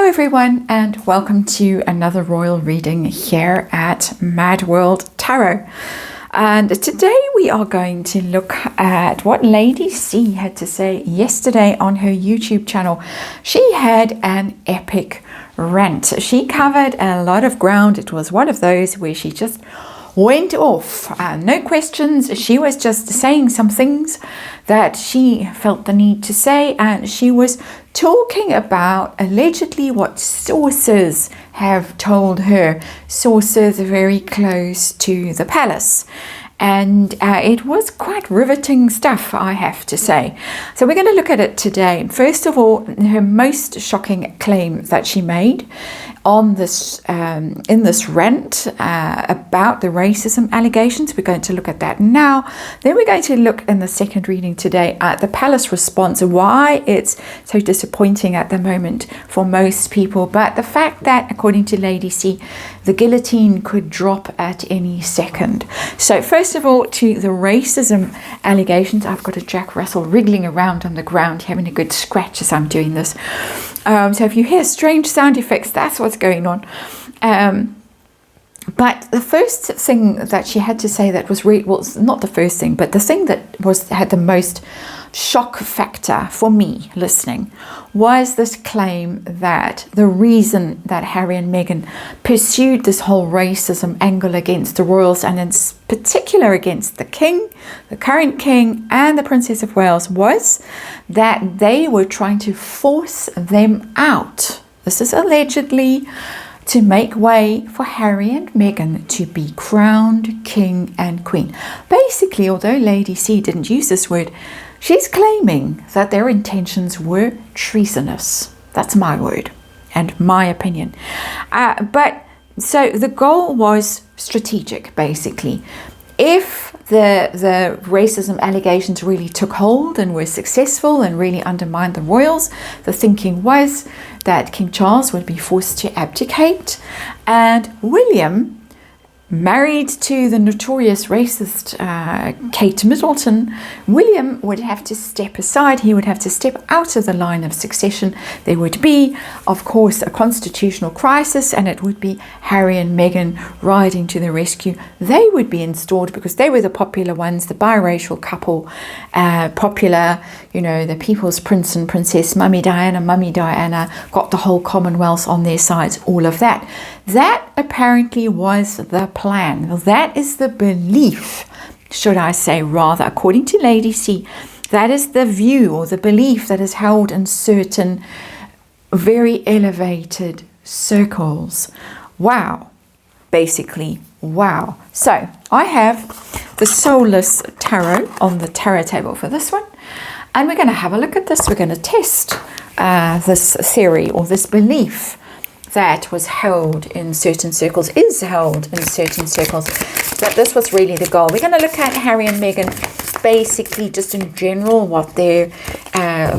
everyone, and welcome to another royal reading here at MadWorldTarot. And today we are going to look at what Lady C had to say yesterday on her YouTube channel. She had an epic rant. She covered a lot of ground. It was one of those where she just went off, no questions. She was just saying some things that she felt the need to say, and she was talking about allegedly what sources have told her, sources very close to the palace. And it was quite riveting stuff, I have to say. So we're going to look at it today. First of all, her most shocking claim that she made on this in this rant about the racism allegations. We're going to look at that now. Then we're going to look in the second reading today at the palace response, why it's so disappointing at the moment for most people, but the fact that, according to Lady C, the guillotine could drop at any second. So first of all, to the racism allegations. I've got a Jack Russell wriggling around on the ground, having a good scratch as I'm doing this. So if you hear strange sound effects, that's what's going on. But the first thing that she had to say that was well, not the first thing, but the thing that had the most shock factor for me listening was this claim that the reason that Harry and Meghan pursued this whole racism angle against the royals, and in particular against the king, the current king, and the Princess of Wales, was that they were trying to force them out. This is allegedly to make way for Harry and Meghan to be crowned king and queen. Basically, although Lady C didn't use this word, she's claiming that their intentions were treasonous. That's my word and my opinion. But so the goal was strategic, basically. If the racism allegations really took hold and were successful and really undermined the royals, the thinking was that King Charles would be forced to abdicate, and William, married to the notorious racist Kate Middleton, William would have to step aside. He would have to step out of the line of succession. There would be, of course, a constitutional crisis, and it would be Harry and Meghan riding to the rescue. They would be installed because they were the popular ones, the biracial couple, popular, you know, the people's prince and princess, Mummy Diana, got the whole Commonwealth on their sides, all of that. That apparently was the plan. That is the belief, should I say, rather, according to Lady C. That is the view or the belief that is held in certain very elevated circles. Wow. Basically, wow. So I have the Soulless Tarot on the tarot table for this one. And we're going to have a look at this. We're going to test this theory or this belief that was held in certain circles, is held in certain circles, that this was really the goal. We're going to look at Harry and Meghan, basically just in general, what their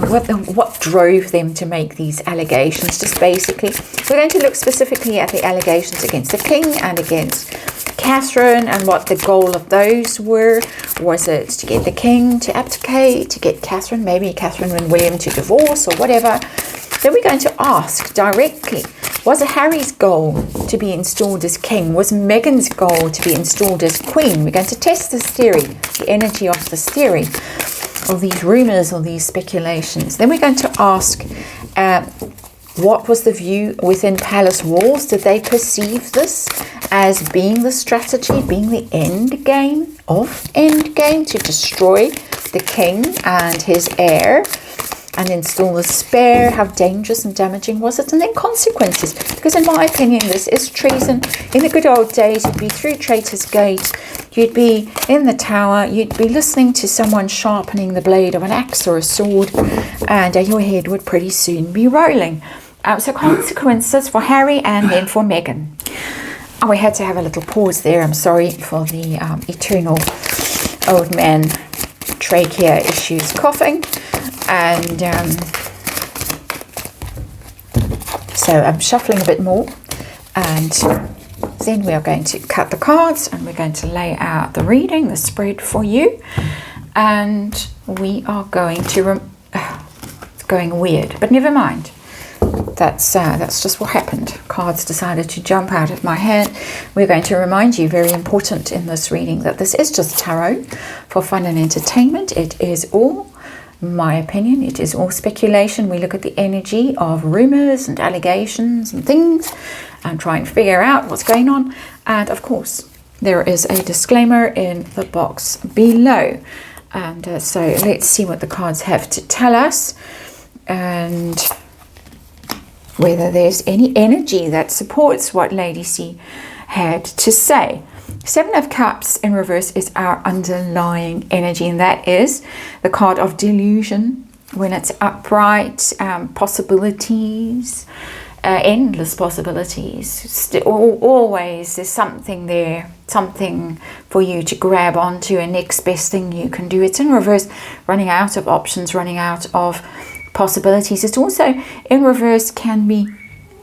what drove them to make these allegations. Just basically, we're going to look specifically at the allegations against the king and against Catherine, and what the goal of those were. Was it to get the king to abdicate, to get Catherine, maybe Catherine and William to divorce or whatever? Then we're going to ask directly, was Harry's goal to be installed as king? Was Meghan's goal to be installed as queen? We're going to test this theory, the energy of this theory, or these rumors or these speculations. Then we're going to ask, what was the view within palace walls? Did they perceive this as being the strategy, being the end game of endgame, to destroy the king and his heir and install the spare? How dangerous and damaging was it? And then consequences, because in my opinion this is treason. In the good old days, you'd be through Traitor's Gate, you'd be in the tower, you'd be listening to someone sharpening the blade of an axe or a sword, and your head would pretty soon be rolling. So consequences for Harry and then for Meghan. Oh, we had to have a little pause there. I'm sorry for the eternal old man trachea issues, coughing. And so I'm shuffling a bit more. And then we are going to cut the cards and we're going to lay out the reading, the spread for you. And we are going to... it's going weird, but never mind. that's just what happened. Cards decided to jump out of my hand. We're going to remind you, very important in this reading, that this is just tarot for fun and entertainment. It is all my opinion. It is all speculation. We look at the energy of rumors and allegations and things and try and figure out what's going on. And of course, there is a disclaimer in the box below. And so let's see what the cards have to tell us and whether there's any energy that supports what Lady C had to say. Seven of Cups in reverse is our underlying energy, and that is the card of delusion. When it's upright, possibilities, endless possibilities. Always there's something there, something for you to grab onto, a next best thing you can do. It's in reverse, running out of options, running out of possibilities. It's also in reverse, can be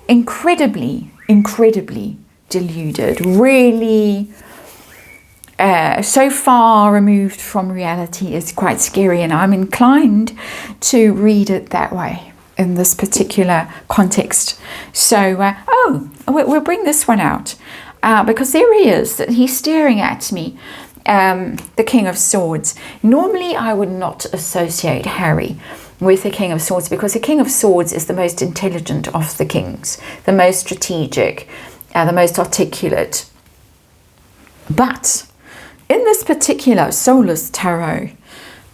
incredibly deluded, really so far removed from reality is quite scary, and I'm inclined to read it that way in this particular context. So we'll bring this one out because there he is, he's staring at me, the King of Swords. Normally I would not associate Harry with the King of Swords, because the King of Swords is the most intelligent of the kings, the most strategic, the most articulate. But in this particular Soulless Tarot,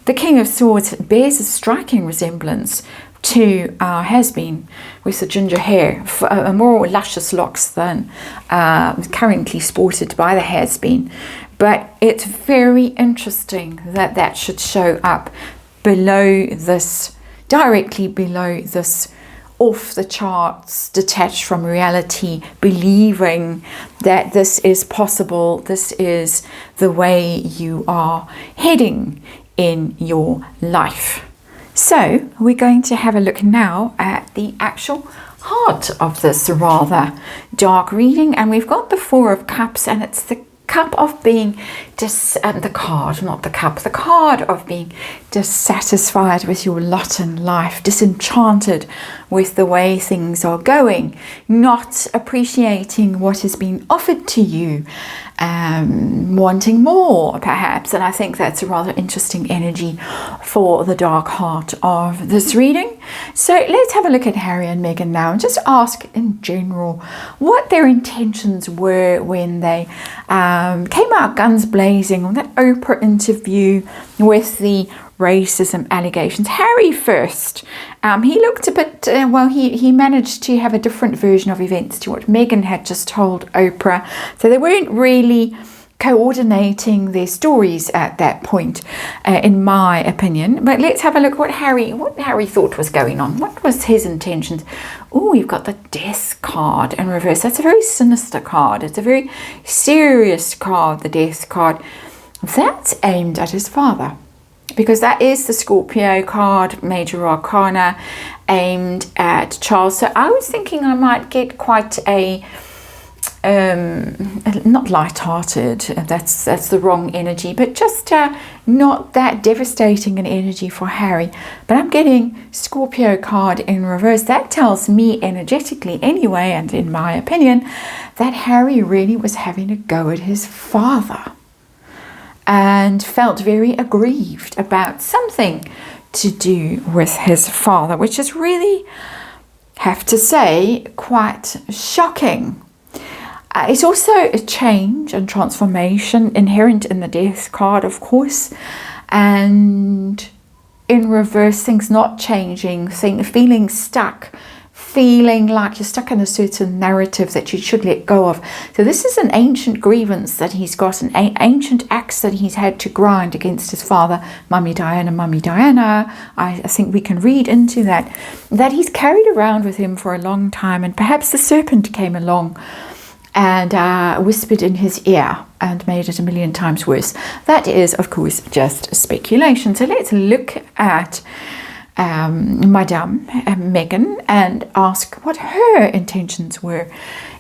the King of Swords bears a striking resemblance to our has-been with the ginger hair, a more luscious locks than currently sported by the has-been. But it's very interesting that that should show up below this, directly below this off the charts, detached from reality, believing that this is possible, this is the way you are heading in your life. So we're going to have a look now at the actual heart of this rather dark reading, and we've got the Four of Cups, and it's the cup of being the card of being dissatisfied with your lot in life, disenchanted with the way things are going, not appreciating what has been offered to you, wanting more perhaps. And I think that's a rather interesting energy for the dark heart of this reading. So let's have a look at Harry and Meghan now and just ask in general what their intentions were when they came out guns blazing on that Oprah interview with the racism allegations. Harry first, he looked a bit, he managed to have a different version of events to what Meghan had just told Oprah. So they weren't really coordinating their stories at that point, in my opinion. But let's have a look what Harry thought was going on. What was his intentions? Oh, we've got the Death card in reverse. That's a very sinister card. It's a very serious card, the Death card. That's aimed at his father, because that is the Scorpio card, Major Arcana, aimed at Charles. So I was thinking I might get quite a not light-hearted, that's the wrong energy, but just not that devastating an energy for Harry. But I'm getting Scorpio card in reverse. That tells me energetically anyway, and in my opinion, that Harry really was having a go at his father and felt very aggrieved about something to do with his father, which is really, have to say, quite shocking. It's also a change and transformation inherent in the Death card, of course, and in reverse, things not changing, feeling stuck, feeling like you're stuck in a certain narrative that you should let go of. So this is an ancient grievance that he's got, an ancient axe that he's had to grind against his father, Mummy Diana. I think we can read into that he's carried around with him for a long time, and perhaps the serpent came along and whispered in his ear and made it a million times worse. That is, of course, just speculation. So let's look at Madame Meghan and ask what her intentions were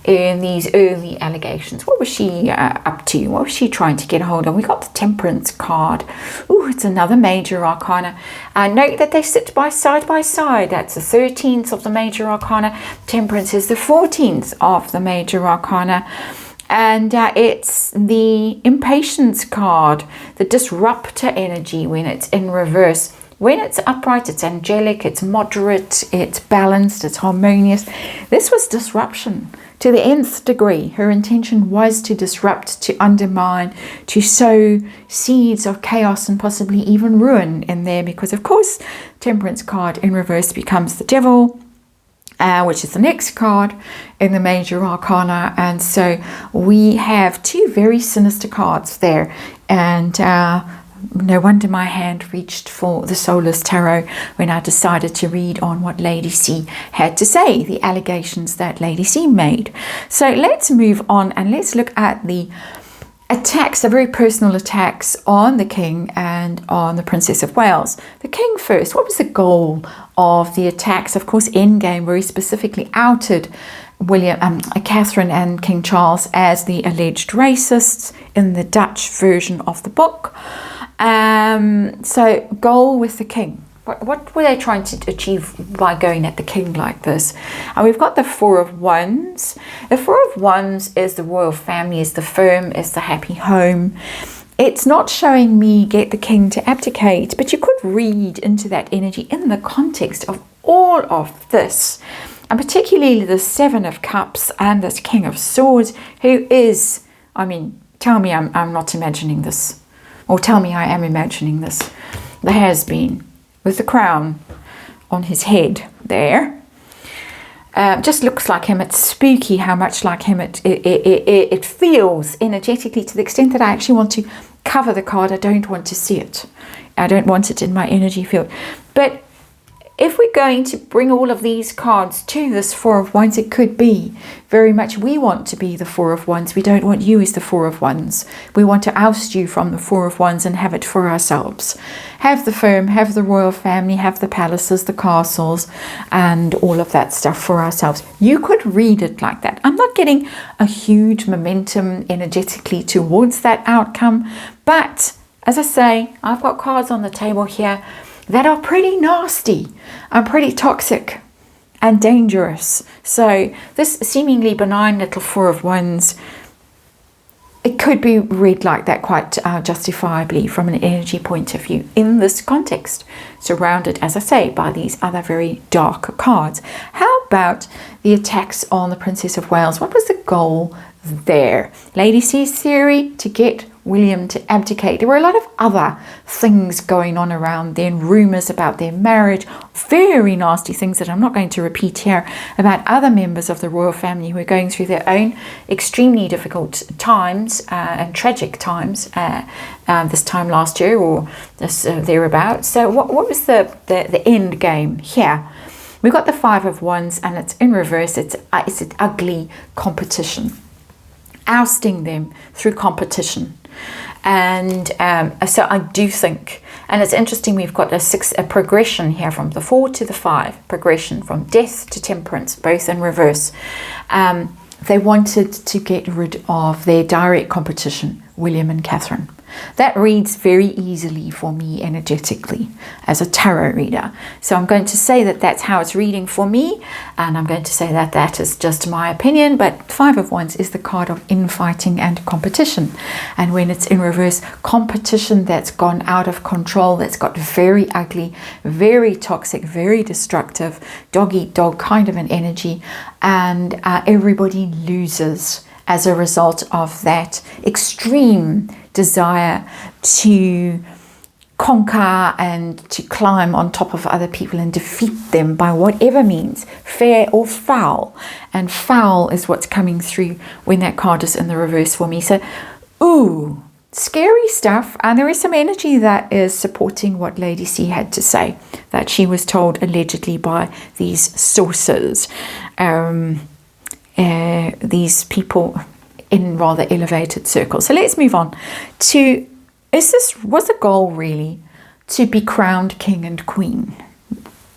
in these early allegations. What was she up to? What was she trying to get hold of? We got the Temperance card. Ooh, it's another major arcana. Note that they sit side by side. That's the 13th of the major arcana. Temperance is the 14th of the major arcana. And it's the Impatience card, the disruptor energy when it's in reverse. When it's upright, it's angelic, it's moderate, it's balanced, it's harmonious. This was disruption to the nth degree. Her intention was to disrupt, to undermine, to sow seeds of chaos and possibly even ruin in there, because of course Temperance card in reverse becomes the devil, which is the next card in the major arcana. And so we have two very sinister cards there, and no wonder my hand reached for the Soulless Tarot when I decided to read on what Lady C had to say, the allegations that Lady C made. So let's move on and let's look at the attacks, the very personal attacks on the King and on the Princess of Wales. The King first. What was the goal of the attacks? Of course, Endgame very specifically outed Catherine and King Charles as the alleged racists in the Dutch version of the book. So goal with the King. What were they trying to achieve by going at the King like this? And we've got the Four of Wands. The Four of Wands is the royal family, is the firm, is the happy home. It's not showing me get the King to abdicate, but you could read into that energy in the context of all of this. And particularly the Seven of Cups and this King of Swords, who is, I mean, tell me I'm not imagining this. Or tell me I am imagining this. The has-been with the crown on his head there. Just looks like him. It's spooky how much like him it feels energetically, to the extent that I actually want to cover the card. I don't want to see it. I don't want it in my energy field. But if we're going to bring all of these cards to this Four of Wands, it could be very much we want to be the Four of Wands. We don't want you as the Four of Wands. We want to oust you from the Four of Wands and have it for ourselves. Have the firm, have the royal family, have the palaces, the castles, and all of that stuff for ourselves. You could read it like that. I'm not getting a huge momentum energetically towards that outcome, but as I say, I've got cards on the table here that are pretty nasty and pretty toxic and dangerous. So this seemingly benign little Four of Wands, it could be read like that quite justifiably from an energy point of view in this context, surrounded, as I say, by these other very dark cards. How about the attacks on the Princess of Wales? What was the goal there? Lady C's theory, to get William to abdicate. There were a lot of other things going on around then, rumours about their marriage, very nasty things that I'm not going to repeat here, about other members of the royal family who are going through their own extremely difficult times and tragic times this time last year or this thereabouts. So what was the end game here? We've got the Five of Wands and it's in reverse. It's an ugly competition, ousting them through competition. And so I do think, and it's interesting, we've got a progression here from the 4 to the 5, progression from death to temperance, both in reverse. They wanted to get rid of their direct competition, William and Catherine. That reads very easily for me energetically as a tarot reader. So I'm going to say that that's how it's reading for me, and I'm going to say that that is just my opinion. But Five of Wands is the card of infighting and competition. And when it's in reverse, competition that's gone out of control, that's got very ugly, very toxic, very destructive, dog-eat-dog kind of an energy, and everybody loses as a result of that extreme desire to conquer and to climb on top of other people and defeat them by whatever means, fair or foul. And foul is what's coming through when that card is in the reverse for me. So, ooh, scary stuff. And there is some energy that is supporting what Lady C had to say, that she was told allegedly by these sources. These people in rather elevated circles. So let's move on to, was the goal really to be crowned king and queen?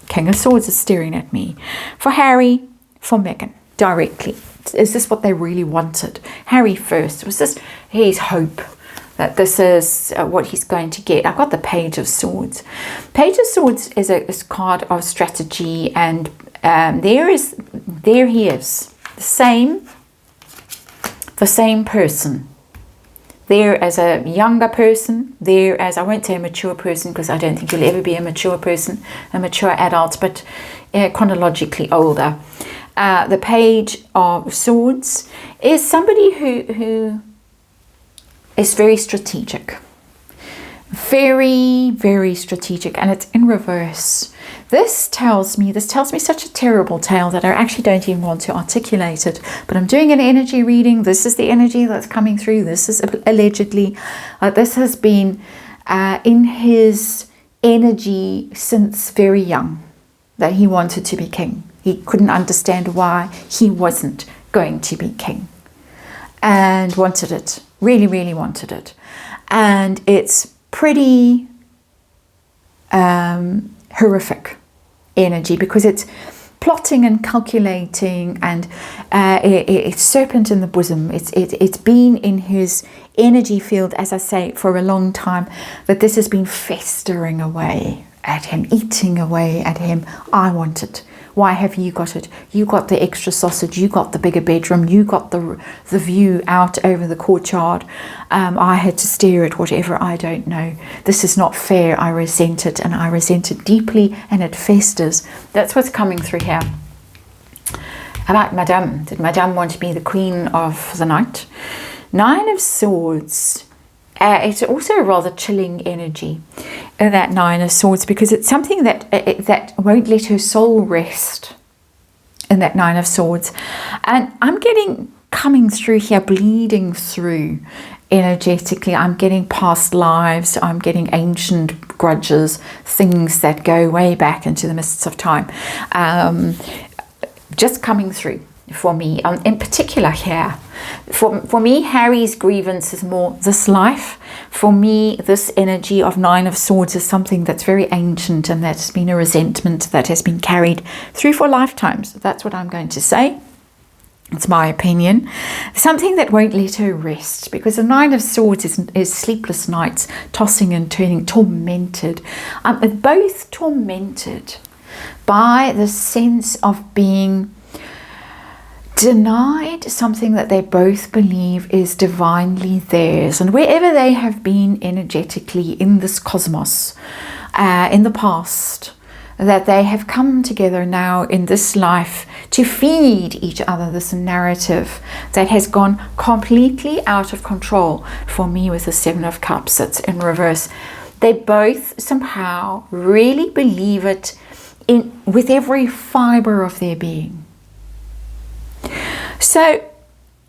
King of Swords is staring at me. For Harry, for Meghan, directly. Is this what they really wanted? Harry first. Was this his hope that this is what he's going to get? I've got the Page of Swords. Page of Swords is a card of strategy, and there he is. The same person. There as a younger person, there as, I won't say a mature person because I don't think you'll ever be a mature person, a mature adult, but chronologically older. The Page of Swords is somebody who is very strategic. Very, very strategic, and it's in reverse. This tells me such a terrible tale that I actually don't even want to articulate it, but I'm doing an energy reading. This is the energy that's coming through. This is allegedly, this has been in his energy since very young, that he wanted to be king. He couldn't understand why he wasn't going to be king, and wanted it, really, really wanted it. And it's pretty horrific energy, because it's plotting and calculating, and it's serpent in the bosom. It's been in his energy field, as I say, for a long time, that this has been festering away at him, eating away at him. I want it. Why have you got it? You got the extra sausage. You got the bigger bedroom. You got the view out over the courtyard. I had to stare at whatever. I don't know. This is not fair. I resent it, and I resent it deeply, and it festers. That's what's coming through here. About Madame. Did Madame want to be the queen of the night? Nine of Swords. It's also a rather chilling energy, that Nine of Swords, because it's something that won't let her soul rest in that Nine of Swords. And I'm getting, coming through here, bleeding through energetically, I'm getting past lives, I'm getting ancient grudges, things that go way back into the mists of time, just coming through for me, in particular here. For me, Harry's grievance is more this life. For me, this energy of Nine of Swords is something that's very ancient, and that's been a resentment that has been carried through for lifetimes. That's what I'm going to say. It's my opinion. Something that won't let her rest, because the Nine of Swords is sleepless nights, tossing and turning, tormented. Both tormented by the sense of being denied something that they both believe is divinely theirs. And wherever they have been energetically in this cosmos, in the past, that they have come together now in this life to feed each other this narrative that has gone completely out of control. For me, with the Seven of Cups, that's in reverse. They both somehow really believe it with every fiber of their being. So,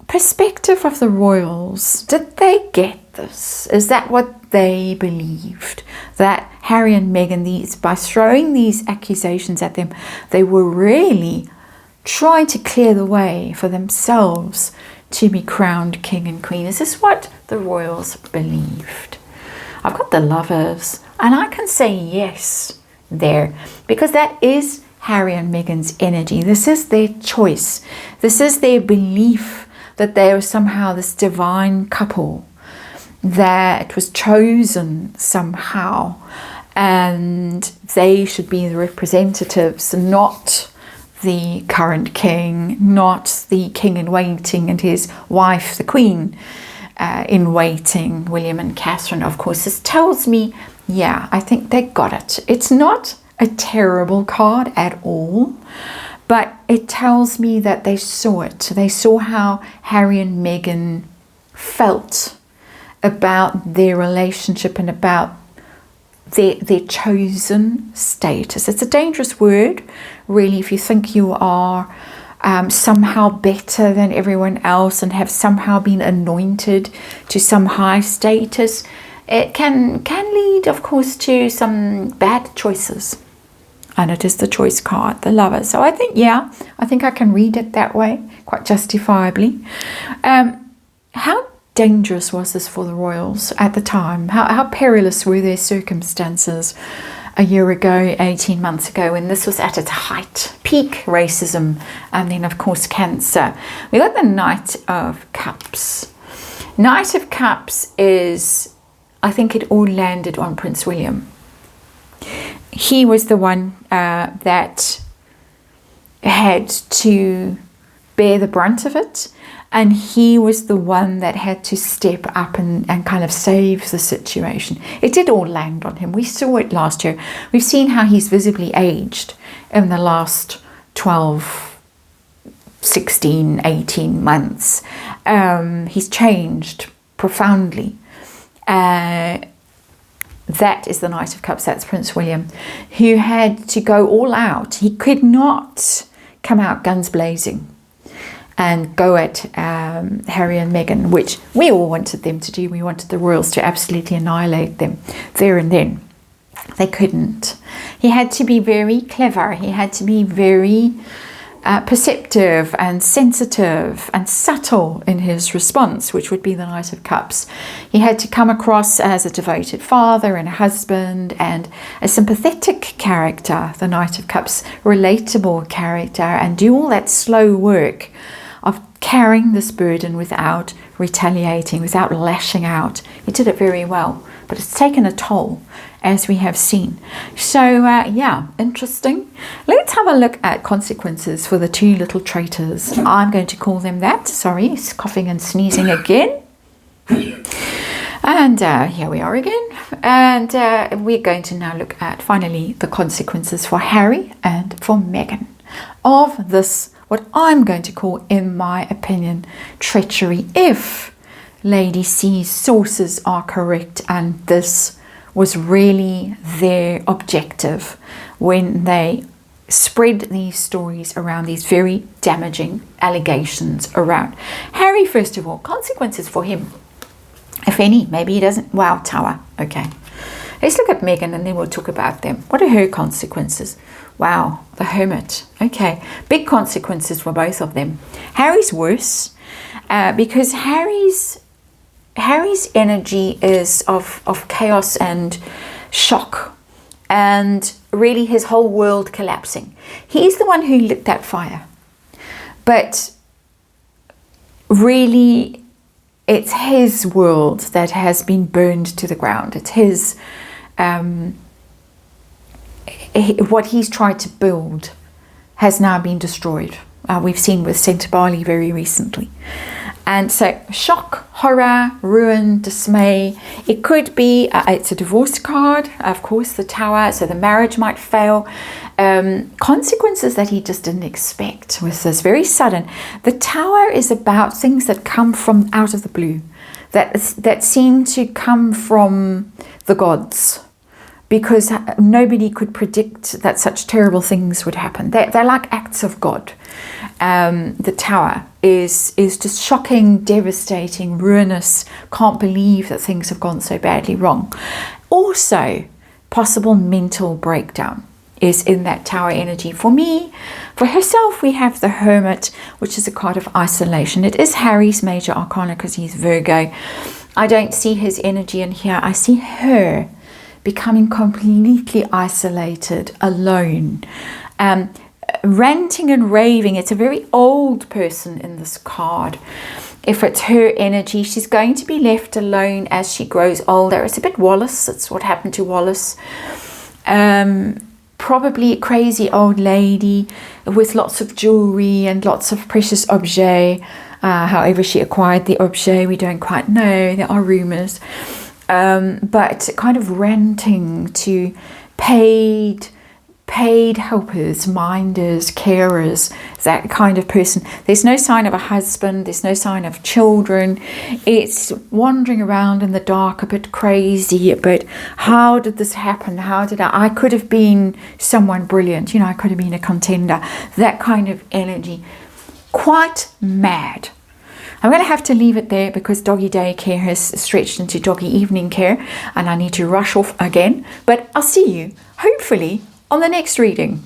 perspective of the royals, did they get this? Is that what they believed? That Harry and Meghan, by throwing these accusations at them, they were really trying to clear the way for themselves to be crowned king and queen? Is this what the royals believed? I've got the Lovers, and I can say yes there, because that is Harry and Meghan's energy. This is their choice. This is their belief that they are somehow this divine couple that was chosen somehow, and they should be the representatives, not the current king, not the king in waiting and his wife, the queen in waiting, William and Catherine. Of course, this tells me, yeah, I think they got it. It's not a terrible card at all, but it tells me that they saw it. They saw how Harry and Meghan felt about their relationship and about their chosen status. It's a dangerous word, really, if you think you are somehow better than everyone else and have somehow been anointed to some high status. It can lead, of course, to some bad choices. And it is the choice card, the Lover. So I think, yeah, I think I can read it that way, quite justifiably. How dangerous was this for the royals at the time? How perilous were their circumstances? a year ago, 18 months ago, when this was at its height, peak racism, and then of course Cancer. We got the Knight of Cups. Knight of Cups is, I think it all landed on Prince William. He was the one that had to bear the brunt of it, and he was the one that had to step up and kind of save the situation. It did all land on him. We saw it last year. We've seen how he's visibly aged in the last 12, 16, 18 months. He's changed profoundly. That is the Knight of Cups. That's Prince William, who had to go all out. He could not come out guns blazing and go at Harry and Meghan, which we all wanted them to do. We wanted the royals to absolutely annihilate them there and then. They couldn't. He had to be very clever. He had to be very perceptive and sensitive and subtle in his response, which would be the Knight of Cups. He had to come across as a devoted father and a husband and a sympathetic character, the Knight of Cups, relatable character, and do all that slow work of carrying this burden without retaliating, without lashing out. He did it very well, but it's taken a toll, as we have seen. So yeah, interesting. Let's have a look at consequences for the two little traitors. I'm going to call them that. Sorry, coughing and sneezing again. And here we are again. And we're going to now look at finally the consequences for Harry and for Meghan of this, what I'm going to call, in my opinion, treachery, if Lady C's sources are correct and this was really their objective when they spread these stories around, these very damaging allegations around Harry. First of all, consequences for him, if any. Maybe he doesn't. Wow, Tower. Okay, let's look at Meghan and then we'll talk about them. What are her consequences? Wow, the Hermit. Okay, big consequences for both of them. Harry's worse because Harry's energy is of chaos and shock, and really his whole world collapsing. He's the one who lit that fire, but really it's his world that has been burned to the ground. It's his what he's tried to build has now been destroyed. We've seen with Centre Barley very recently. And so shock, horror, ruin, dismay. It could be, it's a divorce card, of course, the Tower, so the marriage might fail. Consequences that he just didn't expect with this, very sudden. The Tower is about things that come from out of the blue, that seem to come from the gods, because nobody could predict that such terrible things would happen. They're like acts of God. The Tower is just shocking, devastating, ruinous. Can't believe that things have gone so badly wrong. Also, possible mental breakdown is in that Tower energy. For me, for herself, we have the Hermit, which is a card of isolation. It is Harry's major arcana because he's Virgo. I don't see his energy in here. I see her becoming completely isolated, alone, ranting and raving. It's a very old person in this card. If it's her energy, she's going to be left alone as she grows older. It's a bit Wallace. It's what happened to Wallace. Probably a crazy old lady with lots of jewelry and lots of precious objets. However she acquired the objet, we don't quite know. There are rumors. But kind of ranting to paid helpers, minders, carers, that kind of person. There's no sign of a husband, there's no sign of children. It's wandering around in the dark, a bit crazy, but how did this happen? How did I could have been someone brilliant, I could have been a contender. That kind of energy. Quite mad. I'm going to have to leave it there because doggy daycare has stretched into doggy evening care and I need to rush off again. But I'll see you, hopefully, on the next reading.